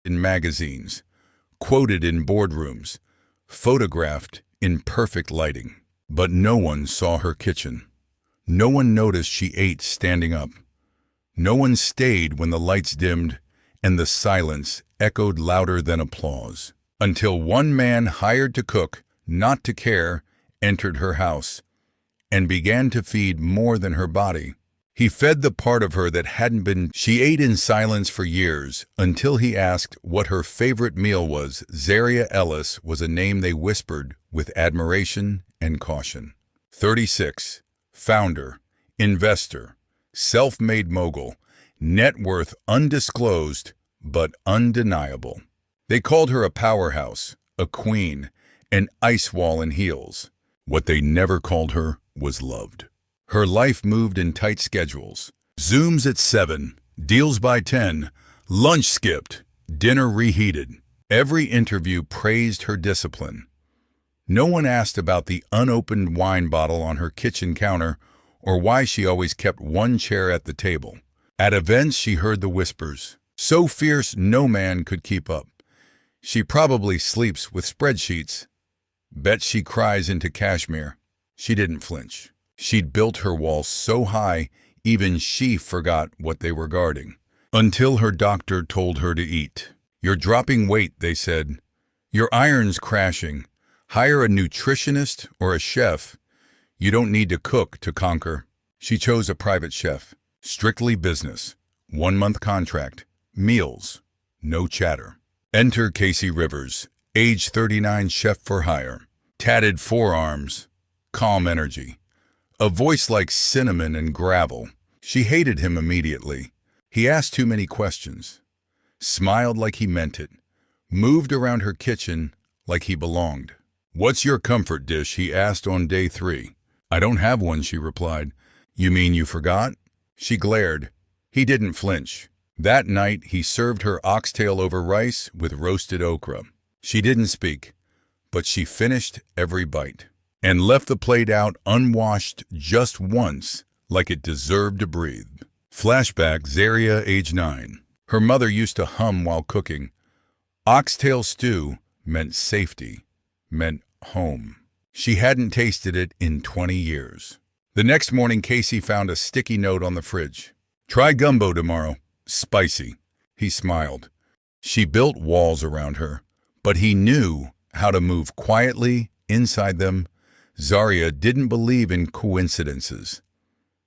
in magazines, quoted in boardrooms, photographed in perfect lighting. But no one saw her kitchen. No one noticed she ate standing up. No one stayed when the lights dimmed and the silence echoed louder than applause. Until one man hired to cook, not to care, entered her house and began to feed more than her body. He fed the part of her that hadn't been. She ate in silence for years until he asked what her favorite meal was. Zaria Ellis was a name they whispered with admiration and caution. 36. Founder, investor, self-made mogul, net worth undisclosed but undeniable. They called her a powerhouse, a queen, an ice wall in heels. What they never called her was loved. Her life moved in tight schedules. Zooms at 7, deals by 10, lunch skipped, dinner reheated. Every interview praised her discipline. No one asked about the unopened wine bottle on her kitchen counter or why she always kept one chair at the table. At events, she heard the whispers, so fierce no man could keep up. She probably sleeps with spreadsheets. Bet she cries into cashmere. She didn't flinch. She'd built her walls so high, even she forgot what they were guarding. Until her doctor told her to eat. You're dropping weight, they said. Your iron's crashing. Hire a nutritionist or a chef. You don't need to cook to conquer. She chose a private chef. Strictly business. 1-month contract. Meals. No chatter. Enter Casey Rivers, age 39, chef for hire. Tatted forearms. Calm energy. A voice like cinnamon and gravel. She hated him immediately. He asked too many questions. Smiled like he meant it. Moved around her kitchen like he belonged. What's your comfort dish? He asked on day 3. I don't have one, she replied. You mean you forgot? She glared. He didn't flinch. That night, he served her oxtail over rice with roasted okra. She didn't speak, but she finished every bite and left the plate out unwashed just once, like it deserved to breathe. Flashback, Zaria, age 9. Her mother used to hum while cooking. Oxtail stew meant safety, meant home. She hadn't tasted it in 20 years. The next morning, Casey found a sticky note on the fridge. Try gumbo tomorrow. Spicy. He smiled. She built walls around her, but he knew how to move quietly inside them. Zaria didn't believe in coincidences.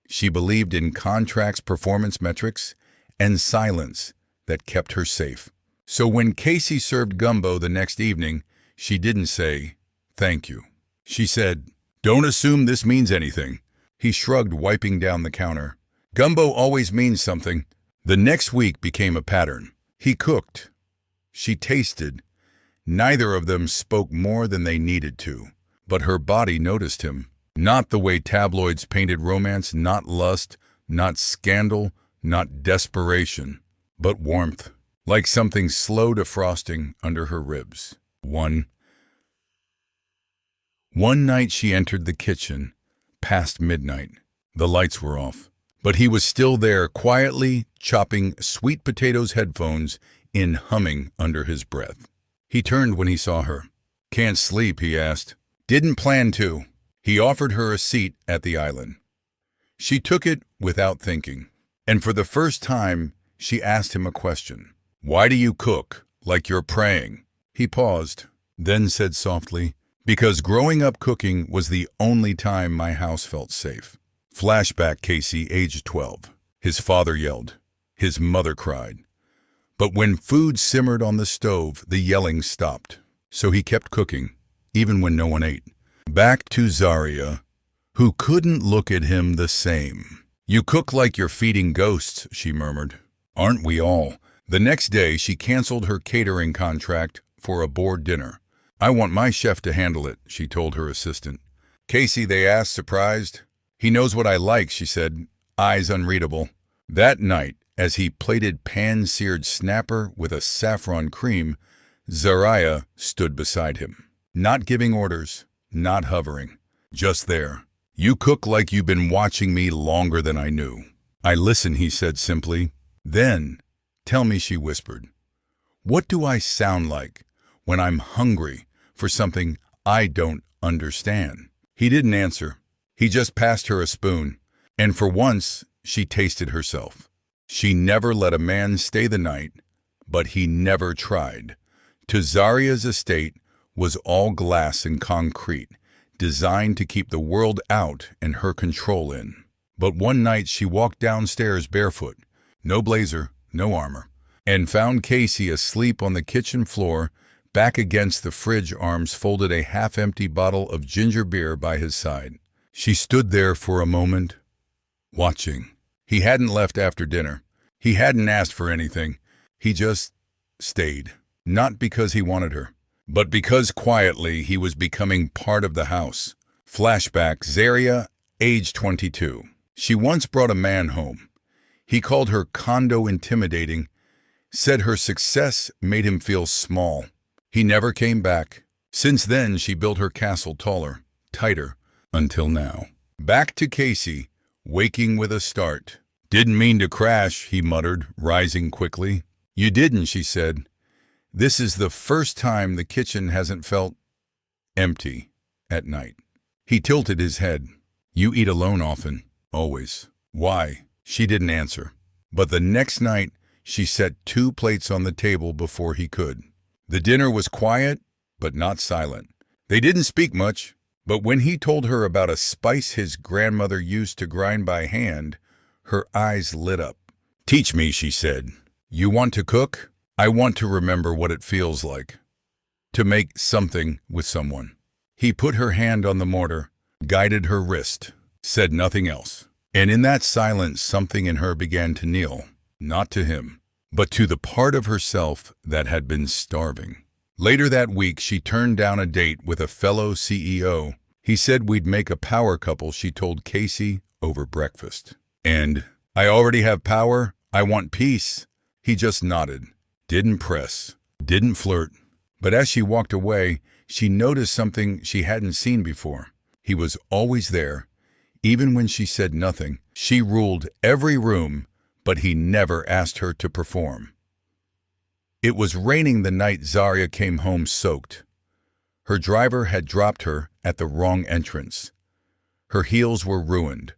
She believed in contracts, performance metrics, and silence that kept her safe. So when Casey served gumbo the next evening, she didn't say, thank you. She said, don't assume this means anything. He shrugged, wiping down the counter. Gumbo always means something. The next week became a pattern. He cooked. She tasted. Neither of them spoke more than they needed to. But her body noticed him. Not the way tabloids painted romance, not lust, not scandal, not desperation, but warmth, like something slow defrosting under her ribs. One night she entered the kitchen, past midnight. The lights were off, but he was still there, quietly chopping sweet potatoes, headphones in, humming under his breath. He turned when he saw her. Can't sleep, he asked. Didn't plan to. He offered her a seat at the island. She took it without thinking, and for the first time, she asked him a question. Why do you cook, like you're praying? He paused, then said softly, because growing up cooking was the only time my house felt safe. Flashback, Casey, age 12. His father yelled. His mother cried. But when food simmered on the stove, the yelling stopped. So he kept cooking, even when no one ate. Back to Zaria, who couldn't look at him the same. You cook like you're feeding ghosts, she murmured. Aren't we all? The next day, she canceled her catering contract for a board dinner. I want my chef to handle it, she told her assistant. Casey, they asked, surprised. He knows what I like, she said, eyes unreadable. That night, as he plated pan-seared snapper with a saffron cream, Zaria stood beside him. Not giving orders, not hovering, just there. You cook like you've been watching me longer than I knew. I listen, he said simply. Then, tell me, she whispered, What do I sound like when I'm hungry for something I don't understand? He didn't answer. He just passed her a spoon, and for once, she tasted herself. She never let a man stay the night, but he never tried. To Zaria's estate was all glass and concrete, designed to keep the world out and her control in. But one night she walked downstairs barefoot, no blazer, no armor, and found Casey asleep on the kitchen floor, back against the fridge, arms folded, a half-empty bottle of ginger beer by his side. She stood there for a moment, watching. He hadn't left after dinner. He hadn't asked for anything. He just stayed. Not because he wanted her, but because quietly he was becoming part of the house. Flashback: Zaria, age 22. She once brought a man home. He called her condo intimidating, said her success made him feel small. He never came back. Since then, she built her castle taller, tighter, until now. Back to Casey, waking with a start. "Didn't mean to crash," he muttered, rising quickly. "You didn't," she said. "This is the first time the kitchen hasn't felt empty at night." He tilted his head. "You eat alone often?" "Always." "Why?" She didn't answer. But the next night, she set 2 plates on the table before he could. The dinner was quiet, but not silent. They didn't speak much, but when he told her about a spice his grandmother used to grind by hand, her eyes lit up. "Teach me," she said. "You want to cook? I want to remember what it feels like to make something with someone." He put her hand on the mortar, guided her wrist, said nothing else. And in that silence, something in her began to kneel, not to him, but to the part of herself that had been starving. Later that week, she turned down a date with a fellow CEO. He said we'd make a power couple, she told Casey over breakfast. "And I already have power. I want peace." He just nodded, didn't press, didn't flirt. But as she walked away, she noticed something she hadn't seen before. He was always there, even when she said nothing. She ruled every room, but he never asked her to perform. It was raining the night Zaria came home soaked. Her driver had dropped her at the wrong entrance. Her heels were ruined,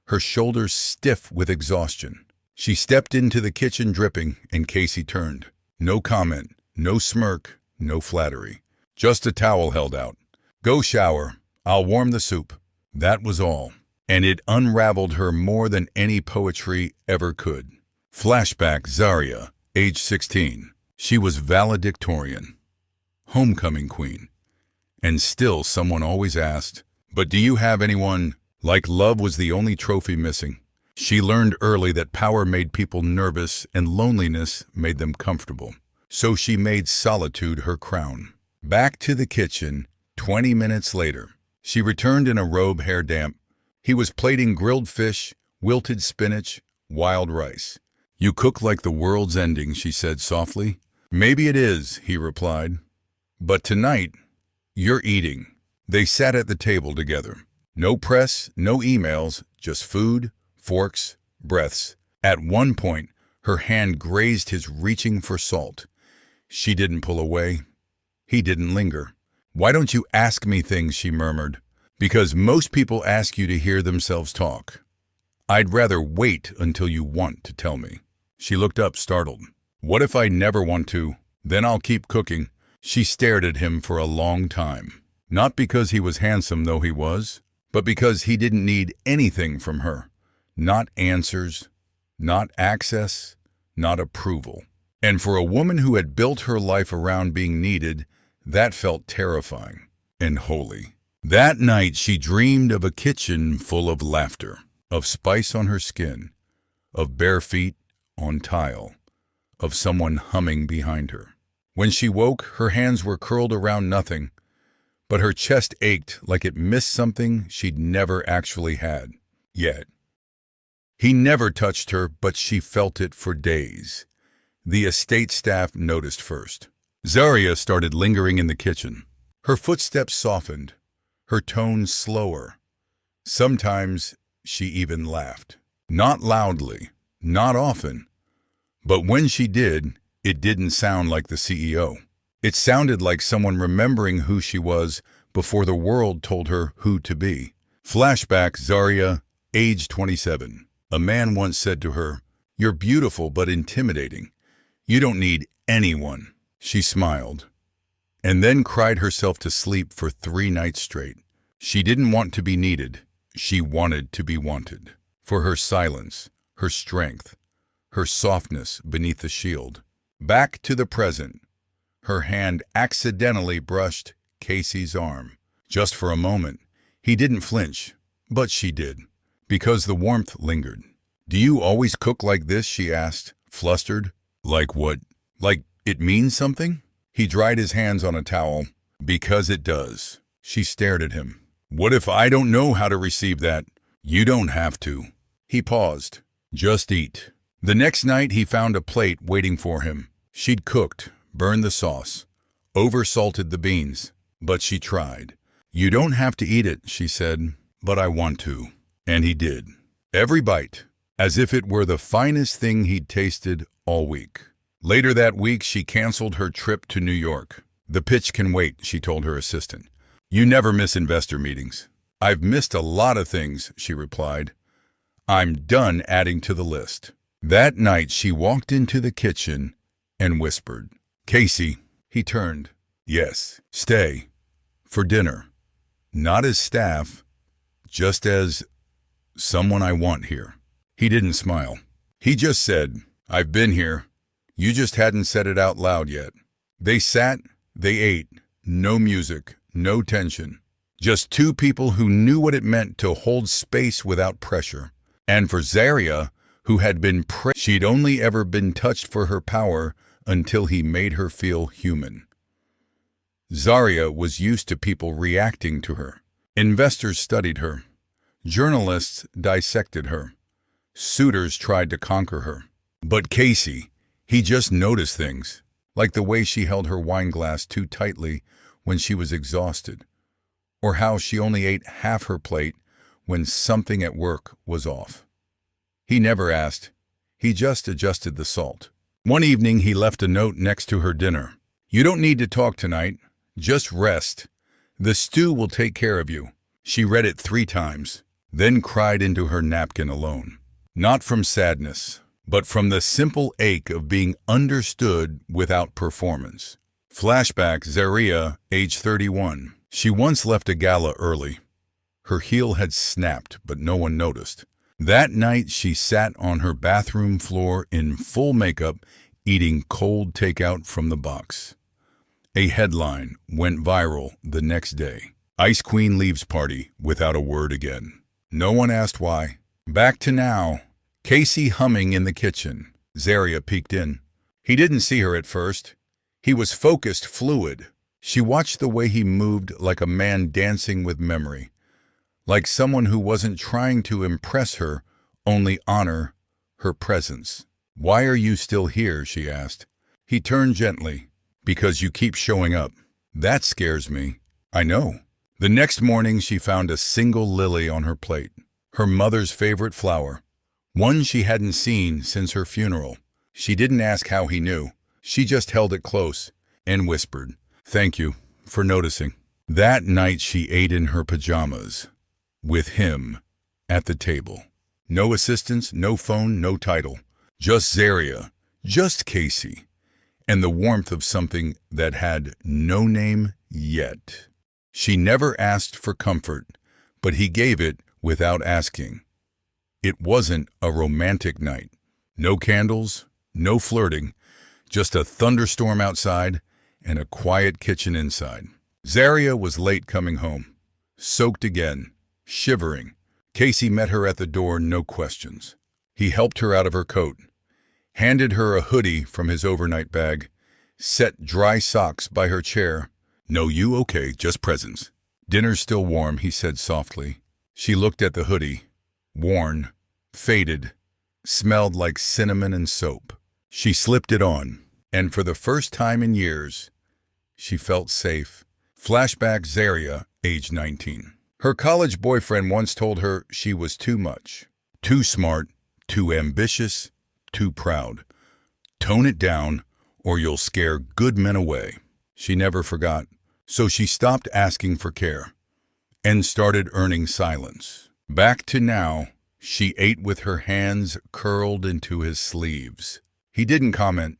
her shoulders stiff with exhaustion. She stepped into the kitchen dripping, and Casey turned. No comment, no smirk, no flattery. Just a towel held out. "Go shower. I'll warm the soup." That was all. And it unraveled her more than any poetry ever could. Flashback: Zaria, age 16. She was valedictorian, homecoming queen. And still someone always asked, "But do you have anyone?" Like love was the only trophy missing. She learned early that power made people nervous and loneliness made them comfortable. So she made solitude her crown. Back to the kitchen, 20 minutes later. She returned in a robe, hair damp. He was plating grilled fish, wilted spinach, wild rice. "You cook like the world's ending," she said softly. "Maybe it is," he replied. "But tonight, you're eating." They sat at the table together. No press, no emails, just food, forks, breaths. At one point, her hand grazed his, reaching for salt. She didn't pull away. He didn't linger. "Why don't you ask me things?" she murmured. "Because most people ask you to hear themselves talk. I'd rather wait until you want to tell me." She looked up, startled. "What if I never want to? Then I'll keep cooking." She stared at him for a long time. Not because he was handsome, though he was, but because he didn't need anything from her. Not answers, not access, not approval. And for a woman who had built her life around being needed, that felt terrifying and holy. That night she dreamed of a kitchen full of laughter, of spice on her skin, of bare feet on tile, of someone humming behind her. When she woke, her hands were curled around nothing, but her chest ached like it missed something she'd never actually had yet. He never touched her, but she felt it for days. The estate staff noticed first. Zaria started lingering in the kitchen. Her footsteps softened, her tone slower. Sometimes she even laughed. Not loudly, not often, but when she did, It didn't sound like the CEO. It sounded like someone remembering who she was before the world told her who to be. Flashback, Zaria, age 27. A man once said to her, "You're beautiful but intimidating. You don't need anyone." She smiled, and then cried herself to sleep for 3 nights straight. She didn't want to be needed. She wanted to be wanted. For her silence, her strength, her softness beneath the shield. Back to the present. Her hand accidentally brushed Casey's arm. Just for a moment. He didn't flinch, but she did, because the warmth lingered. "Do you always cook like this?" she asked, flustered. "Like what? Like it means something?" He dried his hands on a towel. "Because it does." She stared at him. "What if I don't know how to receive that?" "You don't have to." He paused. "Just eat." The next night he found a plate waiting for him. She'd cooked, burned the sauce, oversalted the beans, but she tried. "You don't have to eat it," she said, "but I want to." And he did. Every bite, as if it were the finest thing he'd tasted all week. Later that week, she canceled her trip to New York. "The pitch can wait," she told her assistant. "You never miss investor meetings." "I've missed a lot of things," she replied. "I'm done adding to the list." That night, she walked into the kitchen and whispered, "Casey." He turned. "Yes, stay. For dinner. Not as staff, just as someone I want here." He didn't smile. He just said, "I've been here. You just hadn't said it out loud yet." They sat, they ate. No music, no tension. Just 2 people who knew what it meant to hold space without pressure. And for Zaria, who had been she'd only ever been touched for her power until he made her feel human. Zaria was used to people reacting to her. Investors studied her. Journalists dissected her. Suitors tried to conquer her. But Casey, he just noticed things, like the way she held her wine glass too tightly when she was exhausted, or how she only ate half her plate when something at work was off. He never asked. He just adjusted the salt. One evening, he left a note next to her dinner. "You don't need to talk tonight. Just rest. The stew will take care of you." She read it 3 times, then cried into her napkin alone. Not from sadness, but from the simple ache of being understood without performance. Flashback, Zaria, age 31. She once left a gala early. Her heel had snapped, but no one noticed. That night, she sat on her bathroom floor in full makeup, eating cold takeout from the box. A headline went viral the next day. "Ice Queen leaves party without a word again." No one asked why. Back to now. Casey humming in the kitchen. Zaria peeked in. He didn't see her at first. He was focused, fluid. She watched the way he moved, like a man dancing with memory. Like someone who wasn't trying to impress her, only honor her presence. "Why are you still here?" she asked. He turned gently. "Because you keep showing up." "That scares me." "I know." The next morning, she found a single lily on her plate. Her mother's favorite flower. One she hadn't seen since her funeral. She didn't ask how he knew. She just held it close and whispered, "Thank you for noticing." That night, she ate in her pajamas. With him at the table. No assistants, no phone, no title. Just Zaria, just Casey, and the warmth of something that had no name yet. She never asked for comfort, but he gave it without asking. It wasn't a romantic night. No candles, no flirting, just a thunderstorm outside and a quiet kitchen inside. Zaria was late coming home, soaked again, shivering. Casey met her at the door, no questions. He helped her out of her coat, handed her a hoodie from his overnight bag, set dry socks by her chair. "No, you okay, just presents." "Dinner's still warm," he said softly. She looked at the hoodie, worn, faded, smelled like cinnamon and soap. She slipped it on, and for the first time in years, she felt safe. Flashback, Zaria, age 19. Her college boyfriend once told her she was too much. Too smart, too ambitious, too proud. Tone it down, or you'll scare good men away. She never forgot, so she stopped asking for care and started earning silence. Back to now, she ate with her hands curled into his sleeves. He didn't comment,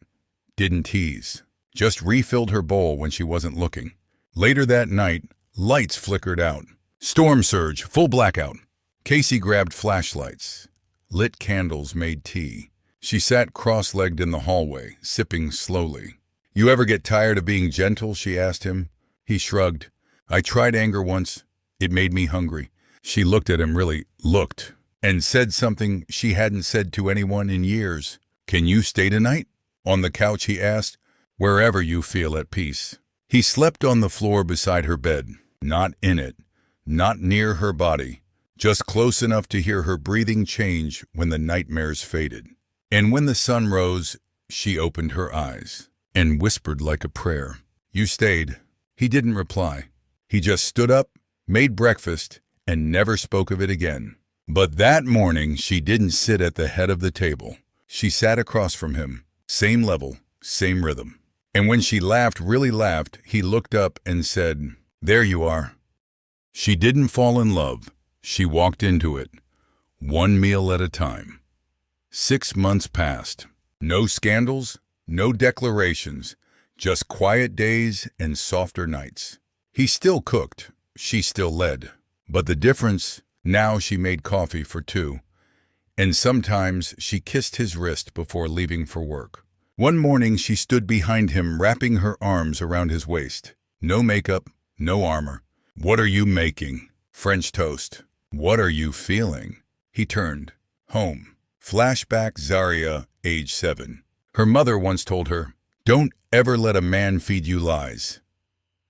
didn't tease, just refilled her bowl when she wasn't looking. Later that night, lights flickered out. Storm surge, full blackout. Casey grabbed flashlights. Lit candles made tea. She sat cross-legged in the hallway, sipping slowly. "You ever get tired of being gentle?" she asked him. He shrugged. "I tried anger once. It made me hungry." She looked at him, really looked, and said something she hadn't said to anyone in years. "Can you stay tonight?" On the couch, he asked. "Wherever you feel at peace." He slept on the floor beside her bed, not in it, not near her body, just close enough to hear her breathing change when the nightmares faded. And when the sun rose, she opened her eyes and whispered like a prayer. "You stayed." He didn't reply. He just stood up, made breakfast, and never spoke of it again. But that morning, she didn't sit at the head of the table. She sat across from him, same level, same rhythm. And when she laughed, really laughed, he looked up and said, "There you are." She didn't fall in love. She walked into it, one meal at a time. 6 months passed. No scandals, no declarations, just quiet days and softer nights. He still cooked, she still led. But the difference, now she made coffee for two. And sometimes she kissed his wrist before leaving for work. One morning she stood behind him, wrapping her arms around his waist. No makeup, no armor. "What are you making?" "French toast." "What are you feeling?" He turned. Home. Flashback Zaria, age 7. Her mother once told her, "Don't ever let a man feed you lies.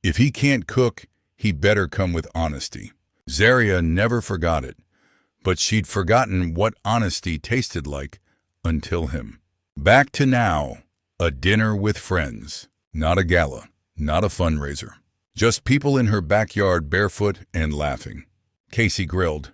If he can't cook, he better come with honesty." Zaria never forgot it, but she'd forgotten what honesty tasted like until him. Back to now, a dinner with friends. Not a gala, not a fundraiser. Just people in her backyard barefoot and laughing. Casey grilled.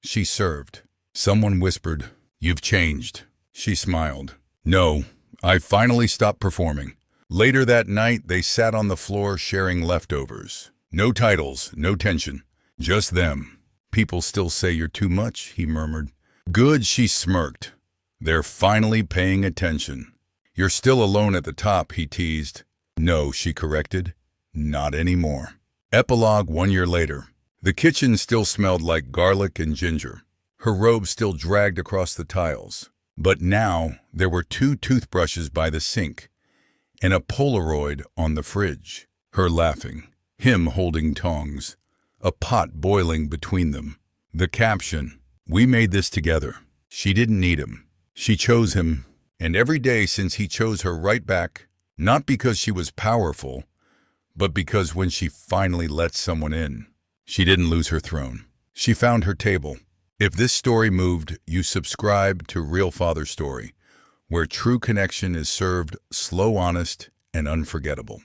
She served. Someone whispered, "You've changed." She smiled. "No, I finally stopped performing." Later that night, they sat on the floor sharing leftovers. No titles, no tension, just them. "People still say you're too much," he murmured. "Good," she smirked. "They're finally paying attention." "You're still alone at the top," he teased. "No," she corrected. "Not anymore." Epilogue 1 year later. The kitchen still smelled like garlic and ginger. Her robe still dragged across the tiles. But now there were 2 toothbrushes by the sink and a Polaroid on the fridge. Her laughing, him holding tongs, a pot boiling between them. The caption, "We made this together." She didn't need him. She chose him, and every day since he chose her right back, not because she was powerful, but because when she finally let someone in, she didn't lose her throne. She found her table. If this story moved, you subscribe to Real Father Story, where true connection is served slow, honest, and unforgettable.